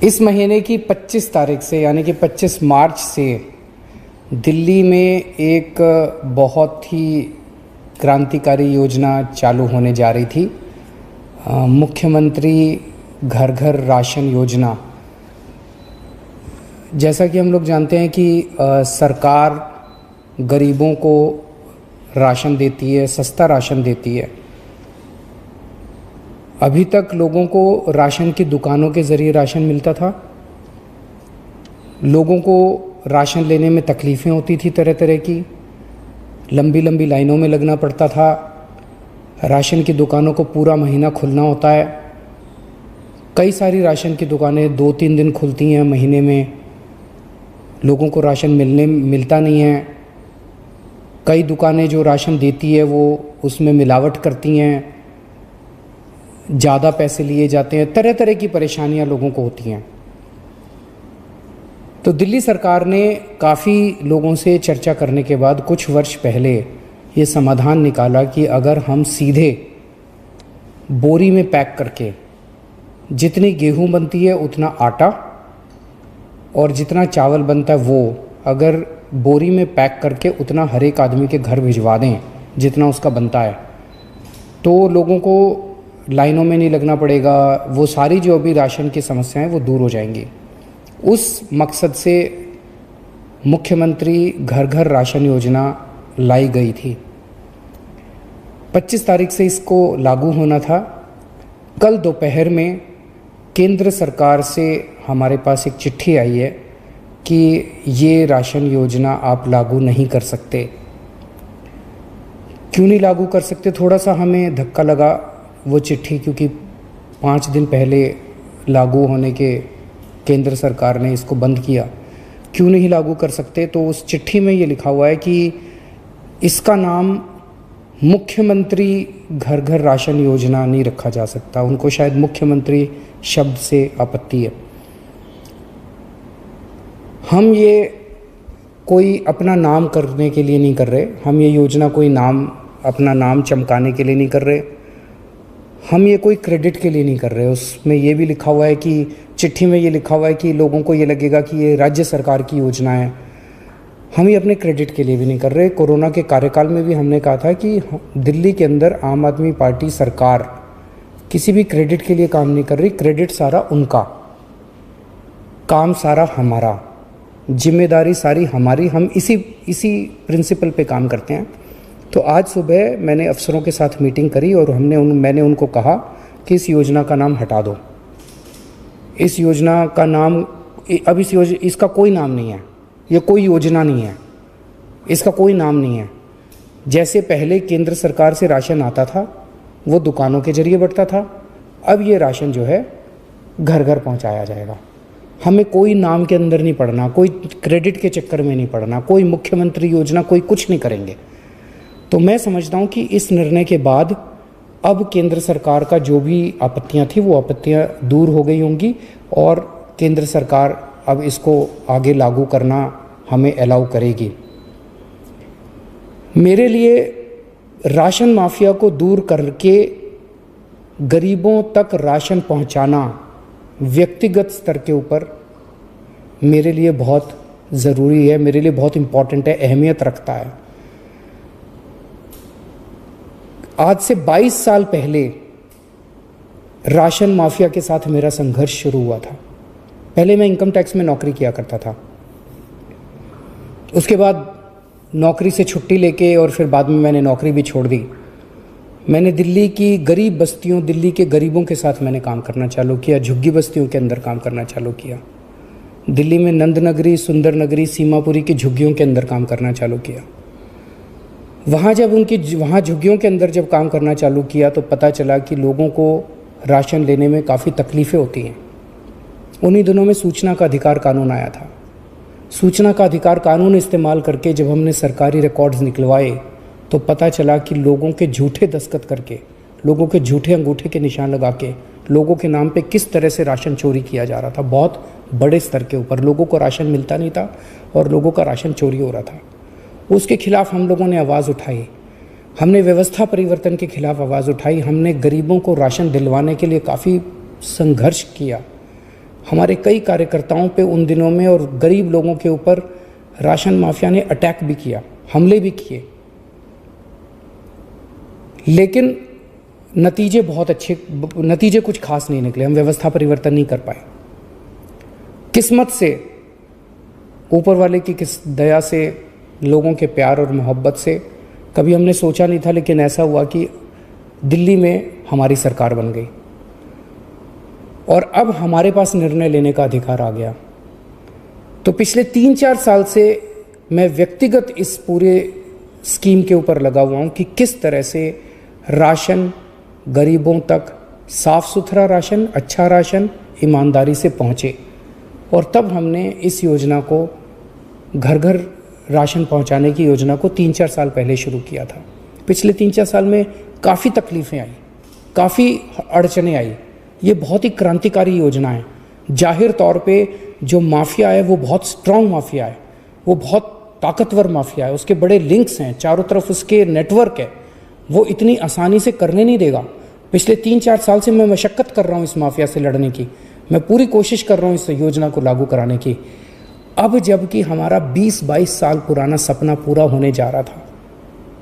इस महीने की 25 तारीख से यानी कि 25 मार्च से दिल्ली में एक बहुत ही क्रांतिकारी योजना चालू होने जा रही थी। मुख्यमंत्री घर घर राशन योजना। जैसा कि हम लोग जानते हैं कि सरकार गरीबों को राशन देती है, सस्ता राशन देती है। अभी तक लोगों को राशन की दुकानों के ज़रिए राशन मिलता था। लोगों को राशन लेने में तकलीफ़ें होती थी, तरह तरह की लंबी लंबी लाइनों में लगना पड़ता था। राशन की दुकानों को पूरा महीना खुलना होता है। कई सारी राशन की दुकानें 2-3 दिन खुलती हैं महीने में। लोगों को राशन मिलता नहीं है। कई दुकानें जो राशन देती है वो उसमें मिलावट करती हैं, ज़्यादा पैसे लिए जाते हैं। तरह तरह की परेशानियां लोगों को होती हैं। तो दिल्ली सरकार ने काफ़ी लोगों से चर्चा करने के बाद कुछ वर्ष पहले ये समाधान निकाला कि अगर हम सीधे बोरी में पैक करके जितनी गेहूं बनती है उतना आटा और जितना चावल बनता है वो अगर बोरी में पैक करके उतना हर एक आदमी के घर भिजवा दें जितना उसका बनता है, तो लोगों को लाइनों में नहीं लगना पड़ेगा। वो सारी जो अभी राशन की समस्याएं वो दूर हो जाएंगी। उस मकसद से मुख्यमंत्री घर घर राशन योजना लाई गई थी। 25 तारीख से इसको लागू होना था। कल दोपहर में केंद्र सरकार से हमारे पास एक चिट्ठी आई है कि ये राशन योजना आप लागू नहीं कर सकते। क्यों नहीं लागू कर सकते? थोड़ा सा हमें धक्का लगा वो चिट्ठी, क्योंकि 5 दिन पहले लागू होने के केंद्र सरकार ने इसको बंद किया। क्यों नहीं लागू कर सकते? तो उस चिट्ठी में ये लिखा हुआ है कि इसका नाम मुख्यमंत्री घर घर राशन योजना नहीं रखा जा सकता। उनको शायद मुख्यमंत्री शब्द से आपत्ति है। हम ये कोई अपना नाम करने के लिए नहीं कर रहे। हम ये योजना कोई नाम अपना नाम चमकाने के लिए नहीं कर रहे। हम ये कोई क्रेडिट के लिए नहीं कर रहे। उसमें ये भी लिखा हुआ है कि चिट्ठी में ये लिखा हुआ है कि लोगों को ये लगेगा कि ये राज्य सरकार की योजना है। हम ये अपने क्रेडिट के लिए भी नहीं कर रहे। कोरोना के कार्यकाल में भी हमने कहा था कि दिल्ली के अंदर आम आदमी पार्टी सरकार किसी भी क्रेडिट के लिए काम नहीं कर रही। क्रेडिट सारा उनका, काम सारा हमारा, जिम्मेदारी सारी हमारी। हम इसी प्रिंसिपल पे काम करते हैं। तो आज सुबह मैंने अफसरों के साथ मीटिंग करी और मैंने उनको कहा कि इस योजना का नाम हटा दो। इस योजना का नाम अब इसका कोई नाम नहीं है। ये कोई योजना नहीं है, इसका कोई नाम नहीं है। जैसे पहले केंद्र सरकार से राशन आता था वो दुकानों के जरिए बढ़ता था, अब ये राशन जो है घर घर पहुंचाया जाएगा। हमें कोई नाम के अंदर नहीं पड़ना, कोई क्रेडिट के चक्कर में नहीं पड़ना, कोई मुख्यमंत्री योजना, कोई कुछ नहीं करेंगे। तो मैं समझता हूँ कि इस निर्णय के बाद अब केंद्र सरकार का जो भी आपत्तियाँ थी वो आपत्तियाँ दूर हो गई होंगी और केंद्र सरकार अब इसको आगे लागू करना हमें अलाउ करेगी। मेरे लिए राशन माफिया को दूर करके गरीबों तक राशन पहुंचाना व्यक्तिगत स्तर के ऊपर मेरे लिए बहुत ज़रूरी है, मेरे लिए बहुत इम्पॉर्टेंट है, अहमियत रखता है। आज से 22 साल पहले राशन माफिया के साथ मेरा संघर्ष शुरू हुआ था। पहले मैं इनकम टैक्स में नौकरी किया करता था। उसके बाद नौकरी से छुट्टी लेके और फिर बाद में मैंने नौकरी भी छोड़ दी। मैंने दिल्ली की गरीब बस्तियों, दिल्ली के गरीबों के साथ मैंने काम करना चालू किया। झुग्गी बस्तियों के अंदर काम करना चालू किया। दिल्ली में नंद नगरी, सुंदर नगरी, सीमापुरी की झुग्गियों के अंदर काम करना चालू किया। वहाँ झुग्गियों के अंदर जब काम करना चालू किया तो पता चला कि लोगों को राशन लेने में काफ़ी तकलीफ़ें होती हैं। उन्हीं दिनों में सूचना का अधिकार कानून आया था। सूचना का अधिकार कानून इस्तेमाल करके जब हमने सरकारी रिकॉर्ड्स निकलवाए तो पता चला कि लोगों के झूठे दस्तखत करके, लोगों के झूठे अंगूठे के निशान लगा के लोगों के नाम पे किस तरह से राशन चोरी किया जा रहा था। बहुत बड़े स्तर के ऊपर लोगों को राशन मिलता नहीं था और लोगों का राशन चोरी हो रहा था। उसके खिलाफ हम लोगों ने आवाज़ उठाई। हमने व्यवस्था परिवर्तन के खिलाफ आवाज़ उठाई। हमने गरीबों को राशन दिलवाने के लिए काफ़ी संघर्ष किया। हमारे कई कार्यकर्ताओं पे उन दिनों में और गरीब लोगों के ऊपर राशन माफिया ने अटैक भी किया, हमले भी किए, लेकिन नतीजे कुछ खास नहीं निकले। हम व्यवस्था परिवर्तन नहीं कर पाए। किस्मत से, ऊपर वाले की किस दया से, लोगों के प्यार और मोहब्बत से कभी हमने सोचा नहीं था, लेकिन ऐसा हुआ कि दिल्ली में हमारी सरकार बन गई और अब हमारे पास निर्णय लेने का अधिकार आ गया। तो पिछले 3-4 साल से मैं व्यक्तिगत इस पूरे स्कीम के ऊपर लगा हुआ हूँ कि किस तरह से राशन गरीबों तक, साफ सुथरा राशन, अच्छा राशन ईमानदारी से पहुँचे। और तब हमने इस योजना को, घर घर राशन पहुँचाने की योजना को 3-4 साल पहले शुरू किया था। पिछले 3-4 साल में काफ़ी तकलीफ़ें आई, काफ़ी अड़चनें आई। ये बहुत ही क्रांतिकारी योजना है। जाहिर तौर पे जो माफिया है वो बहुत स्ट्रांग माफिया है, वो बहुत ताकतवर माफिया है, उसके बड़े लिंक्स हैं, चारों तरफ उसके नेटवर्क है, वो इतनी आसानी से करने नहीं देगा। पिछले 3-4 साल से मैं मशक्क़त कर रहा हूँ इस माफिया से लड़ने की, मैं पूरी कोशिश कर रहा हूँ इस योजना को लागू कराने की। अब जबकि हमारा 20-22 साल पुराना सपना पूरा होने जा रहा था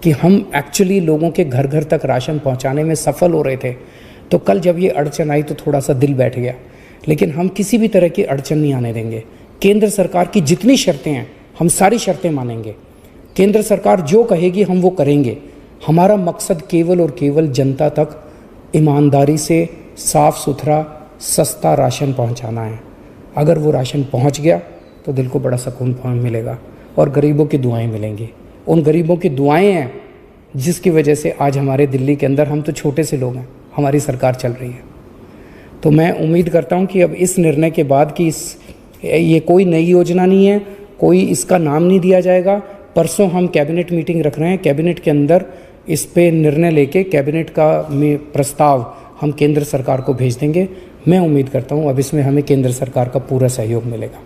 कि हम एक्चुअली लोगों के घर घर तक राशन पहुँचाने में सफल हो रहे थे, तो कल जब ये अड़चन आई तो थोड़ा सा दिल बैठ गया। लेकिन हम किसी भी तरह की अड़चन नहीं आने देंगे। केंद्र सरकार की जितनी शर्तें हैं हम सारी शर्तें मानेंगे। केंद्र सरकार जो कहेगी हम वो करेंगे। हमारा मकसद केवल और केवल जनता तक ईमानदारी से साफ़ सुथरा सस्ता राशन पहुंचाना है। अगर वो राशन पहुंच गया तो दिल को बड़ा सुकून मिलेगा और गरीबों की दुआएं मिलेंगी। उन गरीबों की दुआएं हैं जिसकी वजह से आज हमारे दिल्ली के अंदर, हम तो छोटे से लोग हैं, हमारी सरकार चल रही है। तो मैं उम्मीद करता हूं कि अब इस निर्णय के बाद कि ये कोई नई योजना नहीं है, कोई इसका नाम नहीं दिया जाएगा। परसों हम कैबिनेट मीटिंग रख रहे हैं, कैबिनेट के अंदर इस पे निर्णय लेके कैबिनेट का प्रस्ताव हम केंद्र सरकार को भेज देंगे। मैं उम्मीद करता हूं अब इसमें हमें केंद्र सरकार का पूरा सहयोग मिलेगा।